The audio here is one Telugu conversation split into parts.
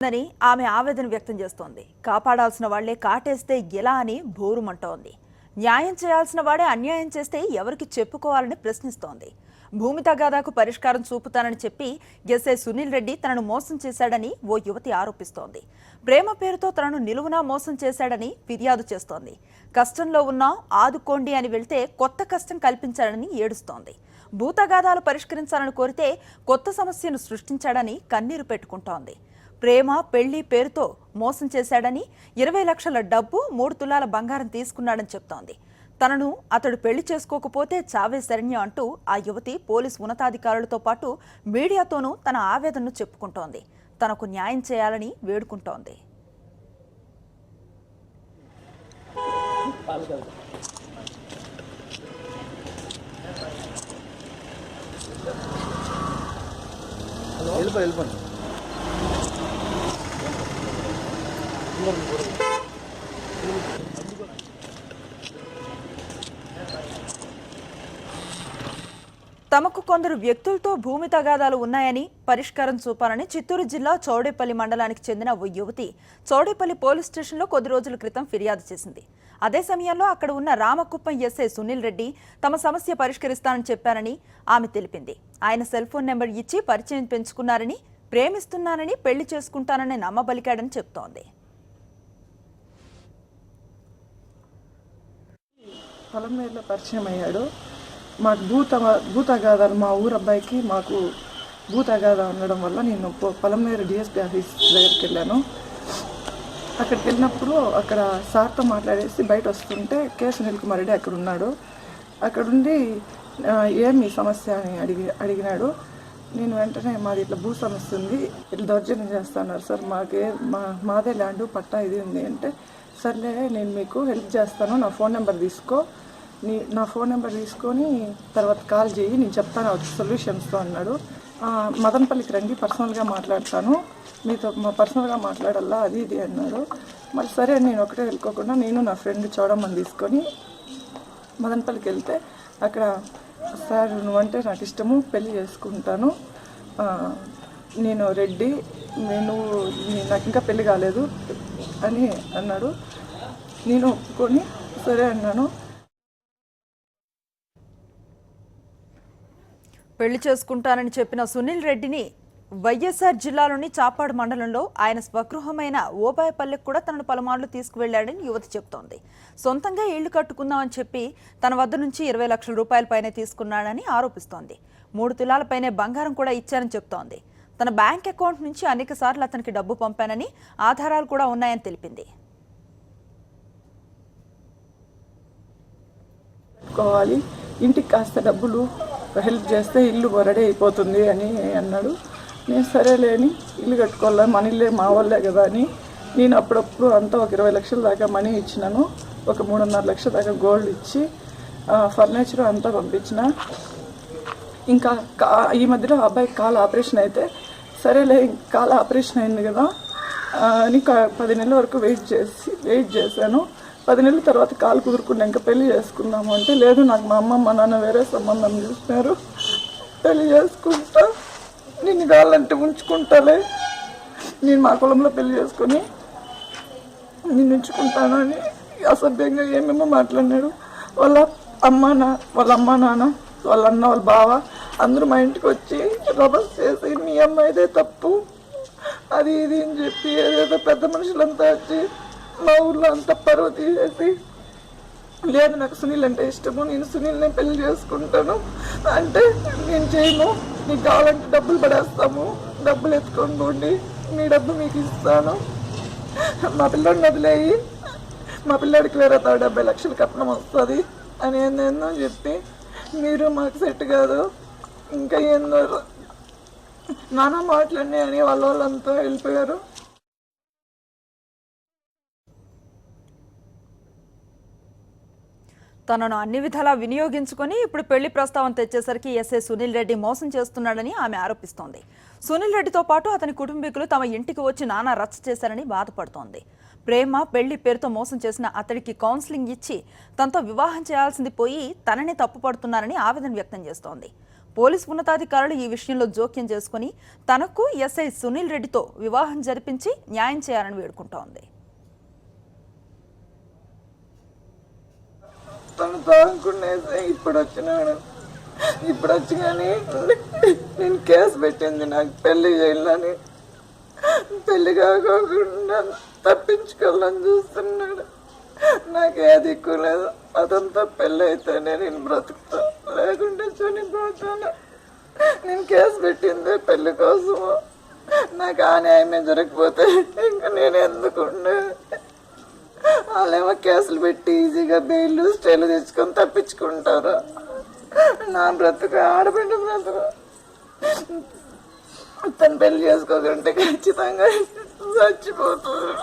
దని ఆమె ఆవేదన వ్యక్తం చేస్తోంది. కాపాడాల్సిన వాళ్లే కాటేస్తే ఎలా అని భోరుమంటోంది. న్యాయం చేయాల్సిన వాడే అన్యాయం చేస్తే ఎవరికి చెప్పుకోవాలని ప్రశ్నిస్తోంది. భూమి తగాదాకు పరిష్కారం చూపుతానని చెప్పి ఎస్ఐ సునీల్ రెడ్డి తనను మోసం చేశాడని ఓ యువతి ఆరోపిస్తోంది. ప్రేమ పేరుతో తనను నిలువునా మోసం చేశాడని ఫిర్యాదు చేస్తోంది. కష్టంలో ఉన్నా ఆదుకోండి అని వెళ్తే కొత్త కష్టం కల్పించాడని ఏడుస్తోంది. భూతగాదాలు పరిష్కరించాలని కోరితే కొత్త సమస్యను సృష్టించాడని కన్నీరు పెట్టుకుంటోంది. ప్రేమ పెళ్లి పేరుతో మోసం చేశాడని 20 లక్షల డబ్బు 3 తులాల బంగారం తీసుకున్నాడని చెప్తోంది. తనను అతడు పెళ్లి చేసుకోకపోతే చావే శరణ్యం అంటూ ఆ యువతి పోలీసు ఉన్నతాధికారులతో పాటు మీడియాతోనూ తన ఆవేదనను చెప్పుకుంటోంది. తనకు న్యాయం చేయాలని వేడుకుంటోంది. తమకు కొందరు వ్యక్తులతో భూమి తగాదాలు ఉన్నాయని పరిష్కారం చూపాలని చిత్తూరు జిల్లా చౌడేపల్లి మండలానికి చెందిన ఓ యువతి చౌడేపల్లి పోలీస్ స్టేషన్లో కొద్ది రోజుల క్రితం ఫిర్యాదు చేసింది. అదే సమయంలో అక్కడ ఉన్న రామకుప్పం ఎస్ఐ సునీల్ రెడ్డి తమ సమస్య పరిష్కరిస్తానని చెప్పారని ఆమె తెలిపింది. ఆయన సెల్ ఫోన్ నెంబర్ ఇచ్చి పరిచయం పెంచుకున్నారని, ప్రేమిస్తున్నానని, పెళ్లి చేసుకుంటానని నమ్మబలికాడని చెప్తోంది. పొలంలో పరిచయం అయ్యాడు. మాకు భూతగాదాలు మా ఊరు అబ్బాయికి మాకు భూతగాదా ఉండడం వల్ల నేను పొలంనేరు డిఎస్పీ ఆఫీస్ దగ్గరికి వెళ్ళాను. అక్కడికి వెళ్ళినప్పుడు అక్కడ సార్తో మాట్లాడేసి బయట వస్తుంటే కే సునీల్ కుమార్ రెడ్డి అక్కడ ఉన్నాడు. అక్కడుండి ఏమి సమస్య అని అడిగినాడు. నేను వెంటనే మాది ఇట్లా భూ సమస్య ఉంది, ఇట్లా దౌర్జన్యం చేస్తున్నారు సార్, మాదే ల్యాండ్ పట్టా ఇది ఉంది అంటే, సర్లే నేను మీకు హెల్ప్ చేస్తాను, నా ఫోన్ నెంబర్ తీసుకో, నా ఫోన్ నెంబర్ తీసుకొని తర్వాత కాల్ చేయి, నేను చెప్తాను సొల్యూషన్స్తో అన్నాడు. మదనపల్లికి రండి, పర్సనల్గా మాట్లాడతాను, మీతో పర్సనల్గా మాట్లాడాలా అది ఇది అన్నాడు. మరి సరే నేను ఒకటే వెళ్ళుకోకుండా నేను నా ఫ్రెండ్ చౌడమ్మని తీసుకొని మదనపల్లికి వెళ్తే అక్కడ సార్ నువ్వంటే నాకు ఇష్టము, పెళ్లి చేసుకుంటాను, నేను రెడ్డి, నాకు ఇంకా పెళ్లి కాలేదు అని అన్నాడు. నేను ఒప్పుకొని సరే అన్నాను. పెళ్లి చేసుకుంటానని చెప్పిన సునీల్ రెడ్డిని వైఎస్ఆర్ జిల్లాలోని చాపాడు మండలంలో ఆయన స్వగృహమైన ఓబాయపల్లెకు కూడా తనను పలుమార్లు తీసుకువెళ్లాడని యువతి చెబుతోంది. సొంతంగా ఇళ్లు కట్టుకుందామని చెప్పి తన వద్ద నుంచి 20 లక్షల రూపాయల పైనే తీసుకున్నాడని ఆరోపిస్తోంది. 3 తులాలపైనే బంగారం కూడా ఇచ్చారని చెప్తోంది. తన బ్యాంక్ అకౌంట్ నుంచి అనేక సార్లు అతనికి డబ్బు పంపానని, ఆధారాలు కూడా ఉన్నాయని తెలిపింది. ఇంటికి కాస్త డబ్బులు హెల్ప్ చేస్తే ఇల్లు రెడీ అయిపోతుంది అని అన్నాడు. నేను సరేలేని ఇల్లు కట్టుకోవాలా, మన ఇల్లే మా వాళ్ళే కదా అని నేను అప్పుడప్పుడు అంతా ఒక 20 లక్షల దాకా మనీ ఇచ్చినాను. ఒక 3.5 లక్షల దాకా గోల్డ్ ఇచ్చి ఫర్నిచర్ అంతా పంపించిన. ఇంకా ఈ మధ్యలో అబ్బాయికి కాలు ఆపరేషన్ అయితే సరేలే కాలు ఆపరేషన్ అయింది కదా అని 10 నెలల వరకు వెయిట్ చేశాను. 10 నెలల తర్వాత కాలు కుదురుకున్నా ఇంకా పెళ్లి చేసుకుందాము అంటే, లేదు నాకు మా అమ్మ మా నాన్న వేరే సంబంధం చూసినారు, పెళ్లి చేసుకుంటా, నిన్ను కావాలంటే ఉంచుకుంటాలే, నేను మా కులంలో పెళ్లి చేసుకొని నిన్ను ఉంచుకుంటాను అని అసభ్యంగా ఏమేమో మాట్లాడినాడు. వాళ్ళ అమ్మ నాన్న, వాళ్ళ అన్న, వాళ్ళ బావ అందరూ మా ఇంటికి వచ్చి రభస్ చేసి మీ అమ్మాయిదే తప్పు అది ఇది అని చెప్పి ఏదేదో పెద్ద మనుషులంతా వచ్చి మా ఊర్లో అంతా పరువు తీసేసి, లేదు నాకు సునీల్ అంటే ఇష్టము, నేను సునీల్ని పెళ్లి చేసుకుంటాను అంటే, నేను చేయను, నీకు కావాలంటే డబ్బులు పడేస్తాము, డబ్బులు ఎత్తుకొని పోండి, మీ డబ్బు మీకు ఇస్తాను, మా పిల్లాడిని వదిలేయి, మా పిల్లాడికి వేరే 70 లక్షలు కట్నం వస్తుంది అని ఏందేందో చెప్పి, మీరు మాకు సెట్ కాదు, ఇంకా ఏందో నానా మాటలన్నీ అని వాళ్ళంతా వెళ్ళిపోయారు. తనను అన్ని విధాలా వినియోగించుకొని ఇప్పుడు పెళ్లి ప్రస్తావన తెచ్చేసరికి ఎస్ఐ సునీల్ రెడ్డి మోసం చేస్తున్నాడని ఆమె ఆరోపిస్తోంది. సునీల్ రెడ్డితో పాటు అతని కుటుంబీకులు తమ ఇంటికి వచ్చి నానా రచ్చ చేశారని బాధపడుతోంది. ప్రేమ పెళ్లి పేరుతో మోసం చేసిన అతడికి కౌన్సిలింగ్ ఇచ్చి తనతో వివాహం చేయాల్సింది పోయి తనని తప్పుపడుతున్నారని ఆవేదన వ్యక్తం చేస్తోంది. పోలీస్ ఉన్నతాధికారులు ఈ విషయంలో జోక్యం చేసుకుని తనకు ఎస్ఐ సునీల్ రెడ్డితో వివాహం జరిపించి న్యాయం చేయాలని వేడుకుంటోంది. ఇప్పుడు వచ్చి కానీ నేను కేసు పెట్టింది, నాకు పెళ్లి చేయాలని, పెళ్లి కాకుండా తప్పించుకోవాలని చూస్తున్నాడు. నాకు ఏ దిక్కు లేదు. అదంతా పెళ్ళి అయితేనే నేను బ్రతుకుతా, లేకుంటే చనిపోతాను. నేను కేసు పెట్టింది పెళ్లి కోసము. నాకు ఆ న్యాయమే జరగకపోతే ఇంకా నేను ఎందుకుండే. వాళ్ళేమో కేసులు పెట్టి ఈజీగా బెయిల్ స్టేలు తెచ్చుకొని తప్పించుకుంటారు. నా బ్రతుకు ఆడబిడ్డ బ్రతుకు. తను పెళ్లి చేసుకోకుంటే ఖచ్చితంగా చచ్చిపోతారు.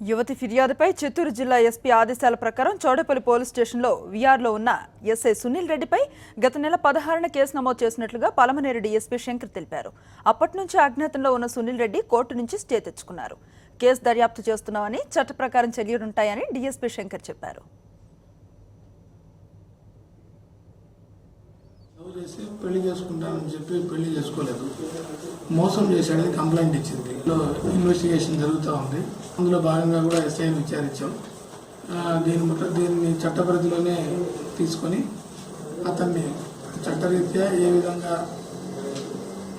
యువతి ఫిర్యాదుపై చిత్తూరు జిల్లా ఎస్పీ ఆదేశాల ప్రకారం చౌడేపల్లి పోలీస్ స్టేషన్లో వీఆర్లో ఉన్న ఎస్ఐ సునీల్ రెడ్డిపై గత నెల 16న కేసు నమోదు చేసినట్లుగా పలమనేరు డీఎస్పీ శంకర్ తెలిపారు. అప్పటి నుంచి అజ్ఞాతంలో ఉన్న సునీల్ రెడ్డి కోర్టు నుంచి స్టే తెచ్చుకున్నారు. కేసు దర్యాప్తు చేస్తున్నామని, చట్ట ప్రకారం చర్యలుంటాయని డీఎస్పీ శంకర్ చెప్పారు. పెళ్లి చేసుకుంటానని చెప్పి పెళ్లి చేసుకోలేదు, మోసం చేశాడని కంప్లైంట్ ఇచ్చింది. ఇన్వెస్టిగేషన్ జరుగుతూ ఉంది. అందులో భాగంగా కూడా ఎస్ఐని విచారించాం. దీన్ని చట్ట పరిధిలోనే తీసుకొని అతన్ని చట్టరీత్యా ఏ విధంగా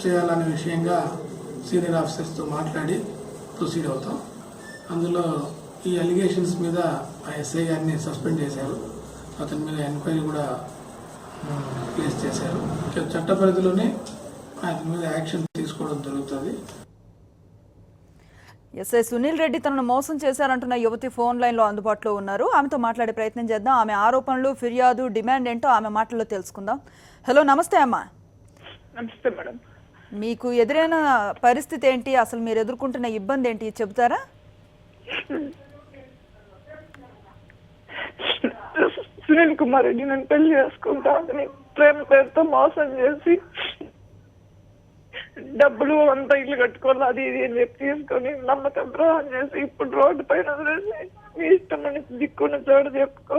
చేయాలనే విషయంగా సీనియర్ ఆఫీసర్స్తో మాట్లాడి ప్రొసీడ్ అవుతాం. అందులో ఈ అలిగేషన్స్ మీద ఆ ఎస్ఐ గారిని సస్పెండ్ చేశారు. అతని మీద ఎంక్వైరీ కూడా ప్లేస్ చేశారు. చట్ట పరిధిలోనే అతని మీద యాక్షన్ తీసుకోవడం జరుగుతుంది. ఎస్ఐ సునీల్ రెడ్డి తనను మోసం చేశారంటున్న యువతి ఫోన్ లైన్లో అందుబాటులో ఉన్నారు. ఆమెతో మాట్లాడే ప్రయత్నం చేద్దాం. ఆమె ఆరోపణలు, ఫిర్యాదు, డిమాండ్ ఏంటో ఆమె మాటల్లో తెలుసుకుందాం. హలో, నమస్తే అమ్మా. నమస్తే మేడం. మీకు ఎదురైన పరిస్థితి ఏంటి, అసలు మీరు ఎదుర్కొంటున్న ఇబ్బంది ఏంటి చెబుతారా? సునీల్ కుమార్ రెడ్డి నన్ను పెళ్లి చేసుకుంటా అని ప్రేమ పేరుతో మోసం చేసి డబ్బులు అంతా ఇల్లు కట్టుకోవాలి అది ఇది అని చెప్పి తీసుకొని నమ్మక ద్రోహం చేసి ఇప్పుడు రోడ్డు పైన వదిలేసి మీ ఇష్టమని దిక్కున్న చోటు చెప్పుకో,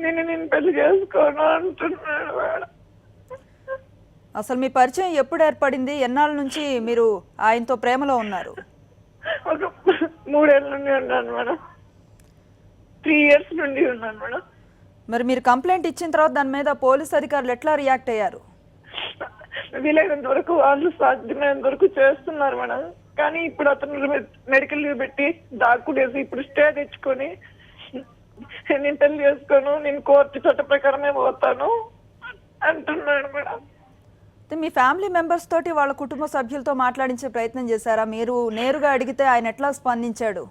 నేను పెళ్లి చేసుకోను అంటున్నాడు మేడం. అసలు మీ పరిచయం ఎప్పుడు ఏర్పడింది? ఎన్నాళ్ళ నుంచి మీరు ఆయనతో ప్రేమలో ఉన్నారు? ఒక 3 ఏళ్ళ నుండి ఉన్నాను మేడం. 3 ఇయర్స్ నుండి ఉన్నాను మేడం. మరి మీరు కంప్లైంట్ ఇచ్చిన తర్వాత దాని మీద పోలీస్ అధికారులు ఎట్లా రియాక్ట్ అయ్యారు? వీలైనంత వరకు వాళ్ళు సాధ్యమైనంత వరకు చేస్తున్నారు మేడం. కానీ ఇప్పుడు అతను మెడికల్ లీవ్ పెట్టి దాక్కునేసి ఇప్పుడు స్టే తెచ్చుకొని నేను పెళ్లి చేసుకోను, నేను కోర్టు చట్ట ప్రకారమే పోతాను అంటున్నాడు మేడం. మీ ఫ్యామిలీ మెంబర్స్ తోటి, వాళ్ళ కుటుంబ సభ్యులతో మాట్లాడించే ప్రయత్నం చేశారా? మీరు నేరుగా అడిగితే ఆయన ఎట్లా స్పందించాడు?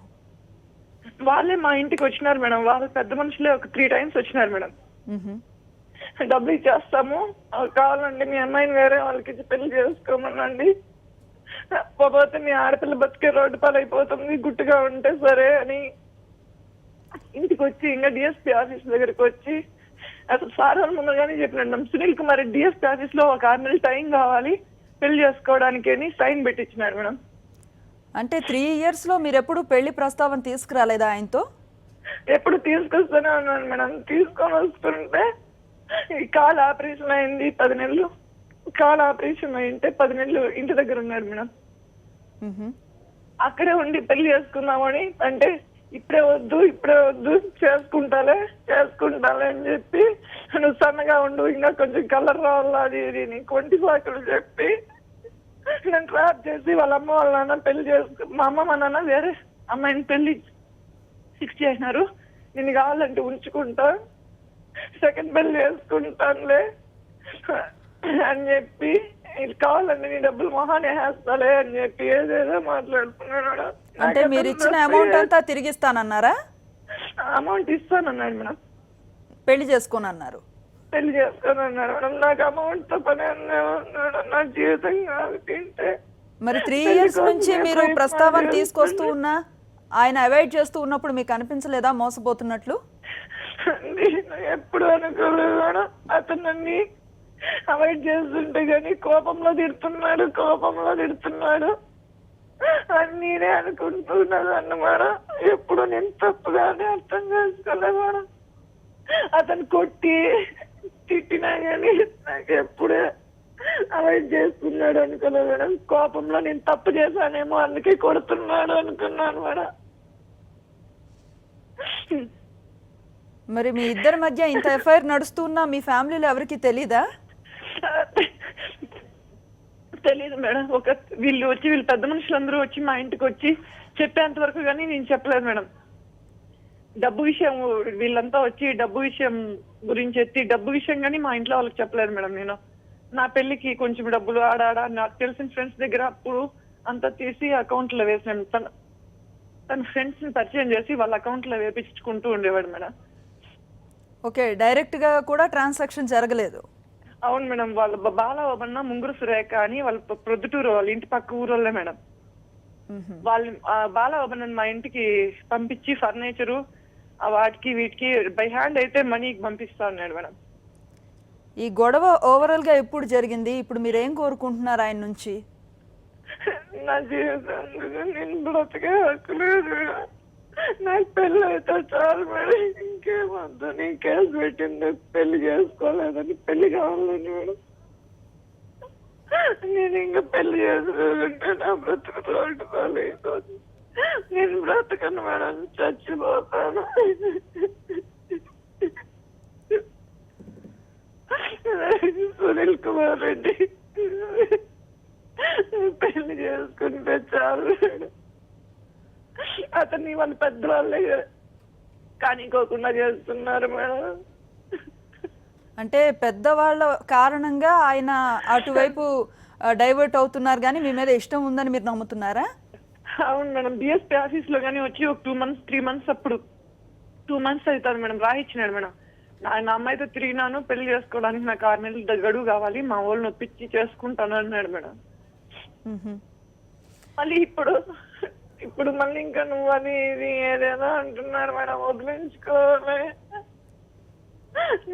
వాళ్ళే మా ఇంటికి వచ్చినారు మేడం. వాళ్ళ పెద్ద మనుషులే ఒక 3 times వచ్చినారు మేడం. డబ్బులు ఇచ్చేస్తాము, కావాలండి మీ అమ్మాయిని వేరే వాళ్ళకి ఇచ్చి పెళ్లి చేసుకోమనండి, పోతే మీ ఆడపిల్ల బతికే రోడ్డు పాలైపోతుంది, గుట్టుగా ఉంటే సరే అని ఇంటికి వచ్చి ఇంకా డిఎస్పీ ఆఫీస్ దగ్గరికి వచ్చి అసలు సార్ వాళ్ళ ముందుగానే చెప్పినాడు, సునీల్ కుమార్ రెడ్డి డిఎస్పీ ఆఫీస్ లో ఒక 6 నెలలు టైం కావాలి పెళ్లి చేసుకోవడానికి అని సైన్ పెట్టించినాడు మేడం. అంటే 3 years లో మీరు ఎప్పుడు పెళ్లి ప్రస్తావన తీసుకురాలేదా ఆయనతో? ఎప్పుడు తీసుకొస్తూనే ఉన్నాను మేడం. తీసుకొని వస్తుంటే ఈ కాల్ ఆపరేషన్ అయింది 10 నెలలు. కాల్ ఆపరేషన్ అయింటే 10 నెలలు ఇంటి దగ్గర ఉన్నారు మేడం. అక్కడే ఉండి పెళ్లి చేసుకుందామని అంటే ఇప్పుడే వద్దు చేసుకుంటాలే అని చెప్పి, నువ్వు సన్నగా ఉండు, ఇంకా కొంచెం కలర్ రావాలా అది ఇది కొంటి సాకులు చెప్పి నన్ను ట్రాప్ చేసి వాళ్ళ అమ్మ వాళ్ళ నాన్న పెళ్లి మా అమ్మ మా నాన్న వేరే అమ్మాయిని పెళ్లి ఫిక్స్ చేసినారు. నేను కావాలంటే ఉంచుకుంటా, సెకండ్ పెళ్లి చేసుకుంటానులే అని చెప్పి, ఇది కావాలంటే నీ డబ్బులు మొహాన్ని వేస్తాలే అని చెప్పి ఏదేదో మాట్లాడుతున్నాడు. అంటే మీరు ఇచ్చిన అమౌంట్ అంతా తిరిగిస్తానన్నారా? అమౌంట్ ఇస్తానన్నాడు మేడం. పెళ్లి చేసుకోనన్నారు? పెళ్లి చేసుకోనన్నాడు మేడం. నాకు అమౌంట్ తో పని అన్నాడు. నా జీవితం కాదు తింటే. మరి 3 years నుంచి మీరు ప్రస్తావన తీసుకొస్తూ ఉన్నా, ఆయన అవాయిడ్ చేస్తూ ఉన్నప్పుడు మీకు అనిపించలేదా మోసపోతున్నట్లు? ఎప్పుడు అనుకోలేదు మేడం. అతను నన్ను అవాయిడ్ చేస్తుంటే గానీ కోపంలో తిడుతున్నాడు అని నేనే అనుకుంటున్నాను అన్నమాట. ఎప్పుడు నేను తప్పుగానే అర్థం చేసుకోలేదు మేడం. అతను కొట్టి తిట్టినా కానీ నాకు ఎప్పుడే అవాయిడ్ చేస్తున్నాడు అనుకున్నాను మేడం. కోపంలో నేను తప్పు చేశానేమో అందుకే కొడుతున్నాడు అనుకున్నాను మేడం. మరి మీ ఇద్దరి మధ్య ఇంత ఎఫ్ఐఆర్ నడుస్తున్నా మీ ఫ్యామిలీలో ఎవరికి తెలీదా? తెలీదు మేడం. వీళ్ళు పెద్ద మనుషులందరూ వచ్చి మా ఇంటికి వచ్చి చెప్పేంత వరకు కానీ నేను చెప్పలేదు మేడం. డబ్బు విషయం వీళ్ళంతా వచ్చి డబ్బు విషయం గురించి ఎత్తి డబ్బు విషయం కానీ మా ఇంట్లో వాళ్ళకి చెప్పలేదు మేడం. నేను నా పెళ్లికి కొంచెం డబ్బులు ఆడాడ నాకు తెలిసిన ఫ్రెండ్స్ దగ్గర అప్పుడు అంతా తీసి అకౌంట్ లో వేసాను. తన ఫ్రెండ్స్ ని పరిచయం చేసి వాళ్ళ అకౌంట్ లో వేపించుకుంటూ ఉండేవాడు మేడం. ఓకే, డైరెక్ట్ గా కూడా ట్రాన్సాక్షన్ జరగలేదు. అవును మేడం. వాళ్ళ బాలవబన్న ముంగురు సురేఖ అని వాళ్ళ ప్రొద్దుటూరు వాళ్ళ ఇంటి పక్క ఊరోళ్ళే మేడం. వాళ్ళు బాలవబన్న మా ఇంటికి పంపించి ఫర్నిచరు వాటికి వీటికి బై హ్యాండ్ అయితే మనీకి పంపిస్తా ఉన్నాడు మేడం. ఈ గొడవ ఓవరాల్ గా ఎప్పుడు జరిగింది? ఇప్పుడు మీరు ఏం కోరుకుంటున్నారు ఆయన నుంచి? నా జీవితం నేను బ్రతకే హక్కు లేదు మేడం. నాకు పెళ్ళి అయితే చాలు మేడం. ఇంకేమొద్దు. నేను కేసు పెట్టింది పెళ్లి చేసుకోలేదని పెళ్లి కావాలని మేడం. నేను ఇంకా పెళ్లి చేసుకోవాలంటే నా బ్రతుకు రోడ్డు. నేను బ్రతకను మేడం, చచ్చిపోతాను. సునీల్ కుమార్ రెడ్డి పెళ్లి చేసుకుంటే చాలు మేడం. అతన్ని వాళ్ళ పెద్దవాళ్ళే కానికోకుండా చేస్తున్నారు మేడం. అంటే పెద్దవాళ్ళ కారణంగా ఆయన అటువైపు డైవర్ట్ అవుతున్నారు కానీ మీ మీద ఇష్టం ఉందని మీరు నమ్ముతున్నారా? అవును మేడం. డిఎస్పీ ఆఫీస్ లో కానీ వచ్చి ఒక 2 months 3 months అప్పుడు 2 months అవుతారు మేడం. రాయిచ్చినాడు మేడం. నా అమ్మాయితో తిరిగినాను, పెళ్లి చేసుకోవడానికి నాకు 6 నెలలు గడువు కావాలి, మా వాళ్ళని ఒప్పించి చేసుకుంటాను అన్నాడు మేడం. మళ్ళీ ఇప్పుడు మళ్ళీ ఇంకా నువ్వు అది ఇది ఏదేదో అంటున్నాడు మేడం. వదిలించుకోవాలి.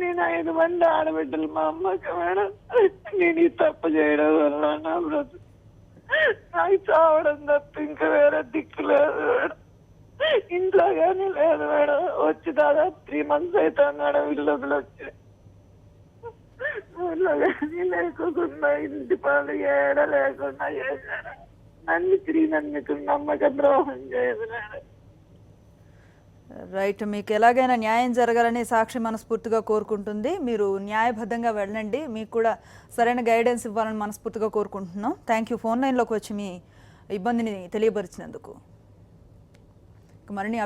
నేను 5 మంది ఆడబిడ్డలు మా అమ్మకి మేడం. నేను ఈ తప్పు చేయడం వల్ల నా బ్రతుకు నాకు చావడం తప్ప ఇంకా వేరే దిక్కు లేదు మేడం. ఇంట్లో కానీ లేదు మేడం. వచ్చి దాదాపు 3 months అవుతాను మేడం. ఇల్లు వదిలొచ్చి ఊళ్ళో కానీ లేకుండా ఇంటి పనులు ఏడ లేకుండా చేశాను. నన్ను తిరిగి నన్ను నమ్మక ద్రోహం చేయదు మేడం. రైట్, మీకు ఎలాగైనా న్యాయం జరగాలని సాక్షి మనస్ఫూర్తిగా కోరుకుంటుంది. మీరు న్యాయబద్ధంగా వెళ్ళండి. మీకు కూడా సరైన గైడెన్స్ ఇవ్వాలని మనస్ఫూర్తిగా కోరుకుంటున్నాం. థ్యాంక్ యూ ఫోన్ లైన్లోకి వచ్చి మీ ఇబ్బందిని తెలియపరిచినందుకు. మరిన్ని